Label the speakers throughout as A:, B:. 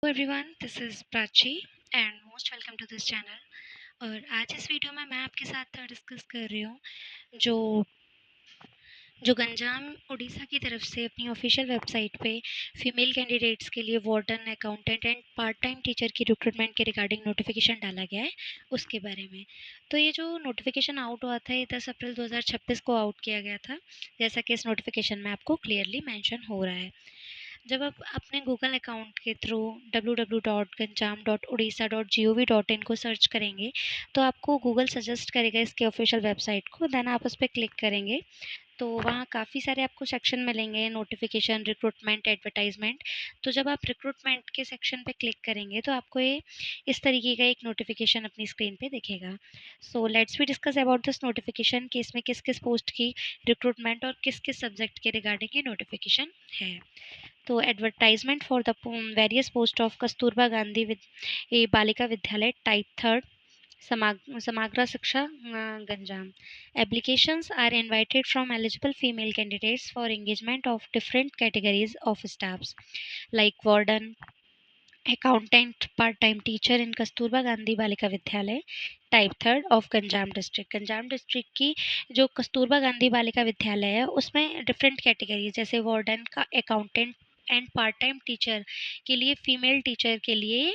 A: Everyone, this is Prachi and most welcome to this channel. और आज इस वीडियो में मैं आपके साथ डिस्कस कर रही हूँ जो जो गंजाम उड़ीसा की तरफ से अपनी ऑफिशियल वेबसाइट पे फीमेल कैंडिडेट्स के लिए warden, accountant and part time teacher की रिक्रूटमेंट के रिगार्डिंग नोटिफिकेशन डाला गया है, उसके बारे में। तो ये जो नोटिफिकेशन आउट हुआ था, ये 10 अप्रैल 2026 को आउट किया गया था, जैसा कि इस नोटिफिकेशन में आपको क्लियरली मेंशन हो रहा है। जब आप अपने गूगल अकाउंट के थ्रू www.ganjam.odisha.gov.in को सर्च करेंगे, तो आपको गूगल सजेस्ट करेगा इसके ऑफिशियल वेबसाइट को। देन आप उस पर क्लिक करेंगे तो वहाँ काफ़ी सारे आपको सेक्शन मिलेंगे, नोटिफिकेशन, रिक्रूटमेंट, एडवर्टाइजमेंट। तो जब आप रिक्रूटमेंट के सेक्शन पे क्लिक करेंगे तो आपको ये इस तरीके का एक नोटिफिकेशन अपनी स्क्रीन पे दिखेगा। So let's we discuss about this notification कि इसमें किस किस पोस्ट की रिक्रूटमेंट और किस किस सब्जेक्ट के रिगार्डिंग ये नोटिफिकेशन है। तो advertisement for the various post of Kasturba Gandhi Balika विद्यालय टाइप थर्ड समग्र शिक्षा Ganjam. Applications are invited from eligible female candidates for engagement of different categories of staffs like warden, accountant, part-time teacher in Kasturba Gandhi Balika विद्यालय type third of Ganjam district. Ganjam district की जो कस्तूरबा गांधी बालिका विद्यालय है उसमें different category जैसे वार्डन का, accountant and part time teacher के लिए, फीमेल टीचर के लिए,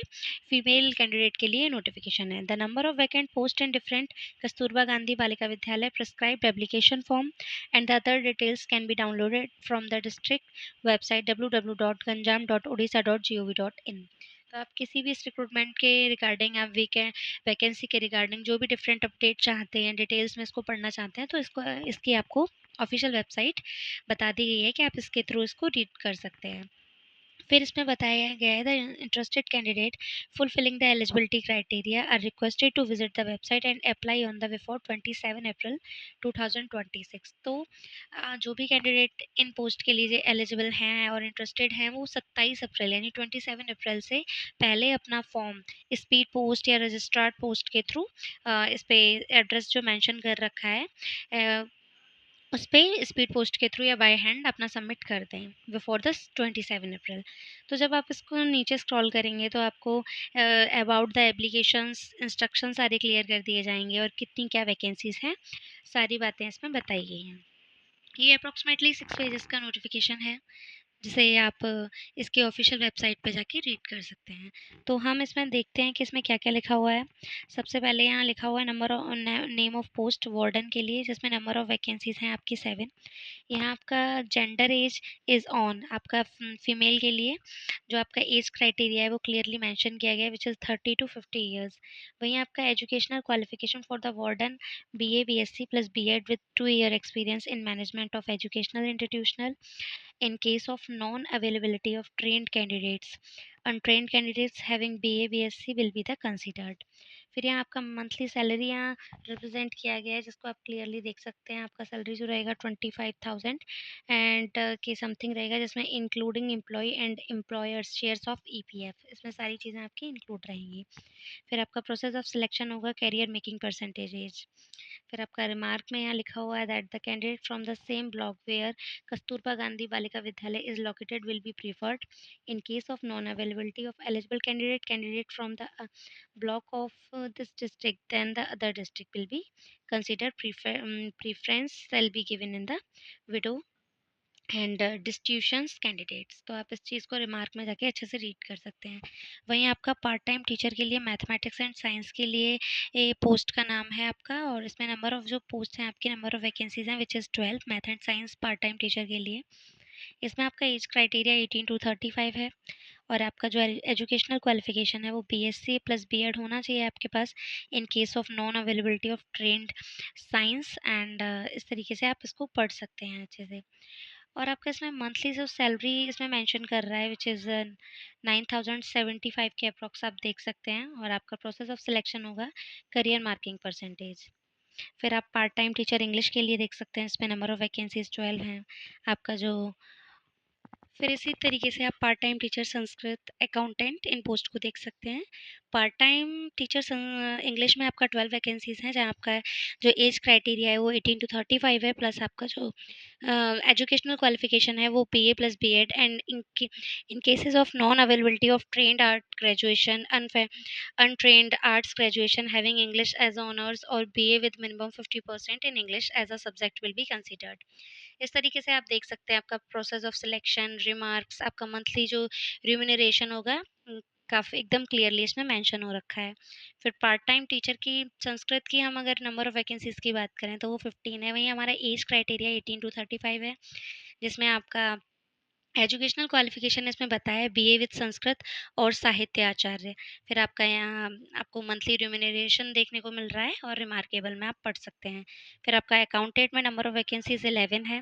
A: फीमेल कैंडिडेट के लिए नोटिफिकेशन है। The number of vacant post in different Kasturba Gandhi Balika विद्यालय prescribed application form and the other details can be downloaded from the district website www.ganjam.odisha.gov.in। तो आप किसी भी इस रिक्रूटमेंट के रिगार्डिंग, आप वैकेंसी के रिगार्डिंग जो भी डिफरेंट अपडेट चाहते हैं, डिटेल्स में इसको पढ़ना चाहते हैं, तो इसकी आपको ऑफिशियल वेबसाइट बता दी गई है कि आप इसके थ्रू इसको रीड कर सकते हैं। फिर इसमें बताया गया है the interested candidate fulfilling the eligibility criteria are requested to visit the website and apply on the before 27 April 2026। तो जो भी कैंडिडेट इन पोस्ट के लिए एलिजिबल हैं और इंटरेस्टेड हैं, वो 27 अप्रैल यानी 27 अप्रैल से पहले अपना फॉर्म स्पीड पोस्ट या रजिस्ट्रार्ड पोस्ट के थ्रू इस पे एड्रेस जो मेंशन कर रखा है उस पर स्पीड पोस्ट के थ्रू या बाय हैंड अपना सबमिट कर दें बिफोर द 27 अप्रैल। तो जब आप इसको नीचे स्क्रॉल करेंगे तो आपको अबाउट द एप्लीकेशंस इंस्ट्रक्शन सारे क्लियर कर दिए जाएंगे और कितनी क्या वैकेंसीज हैं, सारी बातें इसमें बताई गई हैं। ये अप्रॉक्सीमेटली 6 पेजेस का नोटिफिकेशन है, जिसे आप इसके ऑफिशियल वेबसाइट पे जाके रीड कर सकते हैं। तो हम इसमें देखते हैं कि इसमें क्या-क्या लिखा हुआ है। सबसे पहले यहाँ लिखा हुआ है number of name of post warden के लिए, जिसमें नंबर ऑफ वैकेंसीज हैं आपकी 7। यहाँ आपका जेंडर एज इज़ ऑन, आपका फीमेल के लिए जो आपका एज क्राइटेरिया है वो क्लियरली मेंशन किया गया है, विच इज़ 30 to 50 ईयर्स। वहीं आपका educational qualification for the warden BA BSc plus B.Ed with 2 year experience in management of educational institutional in case of non-availability of trained candidates. Untrained candidates having BA BSc will be the considered। फिर यहाँ आपका monthly salary यहाँ represent किया गया है, जिसको आप clearly देख सकते हैं। आपका सैलरी जो रहेगा 25,000 एंड के समथिंग रहेगा, जिसमें including employ and employers shares of EPF, इसमें सारी चीज़ें आपकी इंक्लूड रहेंगी। फिर आपका प्रोसेस ऑफ सिलेक्शन होगा कैरियर मेकिंग परसेंटेज। फिर आपका रिमार्क में यहाँ लिखा हुआ है that the candidate from the same block where Kasturba Gandhi Balika Vidyalaya is located will be preferred in case of non-availability of eligible candidate from the block of this district, then the other district will be considered preference shall be given in the widow and destitutions candidates. तो आप इस चीज़ को remark में जाके अच्छे से read कर सकते हैं। वहीं आपका पार्ट टाइम टीचर के लिए मैथमेटिक्स एंड साइंस के लिए पोस्ट का नाम है आपका, और इसमें नंबर ऑफ़ जो पोस्ट हैं आपकी, नंबर ऑफ़ वैकेंसीज़ हैं which is 12 math and science part time teacher के लिए। इसमें आपका एज क्राइटेरिया 18 to 35 है, और आपका जो एजुकेशनल क्वालिफिकेशन है वो BSc प्लस B.Ed होना चाहिए आपके पास in case of non availability of trained science and इस तरीके से आप इसको पढ़ सकते हैं अच्छे से। और आपका इसमें मंथली जो सैलरी इसमें मेंशन कर रहा है विच इज़ 9,075 के अप्रॉक्स आप देख सकते हैं। और आपका प्रोसेस ऑफ सिलेक्शन होगा करियर मार्किंग परसेंटेज। फिर आप पार्ट टाइम टीचर इंग्लिश के लिए देख सकते हैं, इसमें नंबर ऑफ़ वैकेंसीज़ 12 हैं। आपका जो फिर इसी तरीके से आप part time teacher Sanskrit accountant इन पोस्ट को देख सकते हैं। पार्ट टाइम टीचर इंग्लिश में आपका 12 वैकेंसीज़ हैं, जहाँ आपका जो एज क्राइटेरिया है वो 18 टू 35 है, प्लस आपका जो एजुकेशनल क्वालिफिकेशन है वो BA plus BEd, and in cases of non availability of trained art graduation, untrained arts graduation having English as honours और BA with minimum 50% in English as a subject will be considered. इस तरीके से आप देख सकते हैं आपका process of selection, remarks, आपका मंथली जो रिम्यूनरेशन होगा, काफ़ी एकदम क्लियरली इसमें मेंशन हो रखा है। फिर पार्ट टाइम टीचर की संस्कृत की हम अगर नंबर ऑफ़ वैकेंसीज़ की बात करें तो वो 15 है। वहीं हमारा एज क्राइटेरिया 18 टू 35 है, जिसमें आपका एजुकेशनल क्वालिफिकेशन इसमें बताया है बीए विद संस्कृत और साहित्य आचार्य। फिर आपका यहाँ आपको मंथली रिम्यूनरेशन देखने को मिल रहा है और रिमार्केबल में आप पढ़ सकते हैं। फिर आपका अकाउंटेंट में नंबर ऑफ़ वैकेंसीज़ 11 है,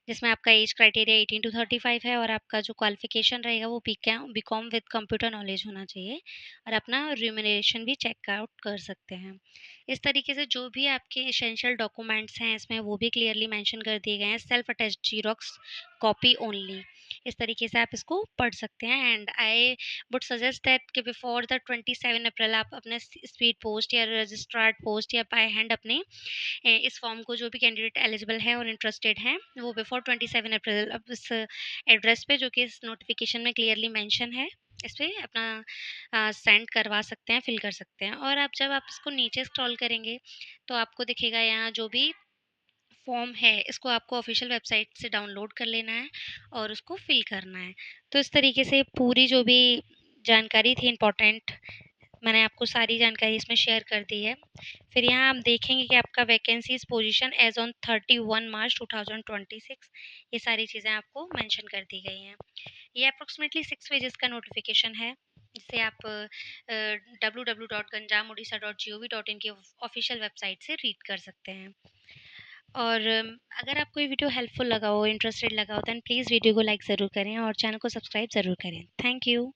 A: जिसमें आपका एज क्राइटेरिया 18 टू 35 है और आपका जो क्वालिफिकेशन रहेगा वो बीकॉम विद कंप्यूटर नॉलेज होना चाहिए, और अपना रिम्यूनरेशन भी चेक आउट कर सकते हैं। इस तरीके से जो भी आपके एसेंशियल डॉक्यूमेंट्स हैं इसमें वो भी क्लियरली मेंशन कर दिए गए हैं, self attest xerox copy only. इस तरीके से आप इसको पढ़ सकते हैं, and I would suggest that कि बिफोर द 27 अप्रैल आप अपने स्पीड पोस्ट या रजिस्ट्रार्ड पोस्ट या बाय हैंड अपने इस फॉर्म को, जो भी कैंडिडेट एलिजिबल है और इंटरेस्टेड हैं, वो बिफोर 27 अप्रैल अब इस एड्रेस पे जो कि इस नोटिफिकेशन में क्लियरली मेंशन है, इस पे अपना सेंड करवा सकते हैं, फिल कर सकते हैं। और आप जब आप इसको नीचे स्क्रॉल करेंगे तो आपको दिखेगा यहाँ जो भी फॉर्म है इसको आपको ऑफिशियल वेबसाइट से डाउनलोड कर लेना है और उसको फिल करना है। तो इस तरीके से पूरी जो भी जानकारी थी इम्पोर्टेंट, मैंने आपको सारी जानकारी इसमें शेयर कर दी है। फिर यहाँ आप देखेंगे कि आपका वैकेंसीज पोजीशन एज ऑन 31 मार्च 2026, ये सारी चीज़ें आपको मेंशन कर दी गई हैं। ये अप्रोक्सीमेटली 6 पेजेस का नोटिफिकेशन है, जिसे आप www.ganjamuodisha.gov.in की ऑफिशियल वेबसाइट से रीड कर सकते हैं। और अगर आपको ये वीडियो हेल्पफुल लगा हो, इंटरेस्टेड लगा हो, देन प्लीज़ वीडियो को लाइक ज़रूर करें और चैनल को सब्सक्राइब ज़रूर करें। Thank you.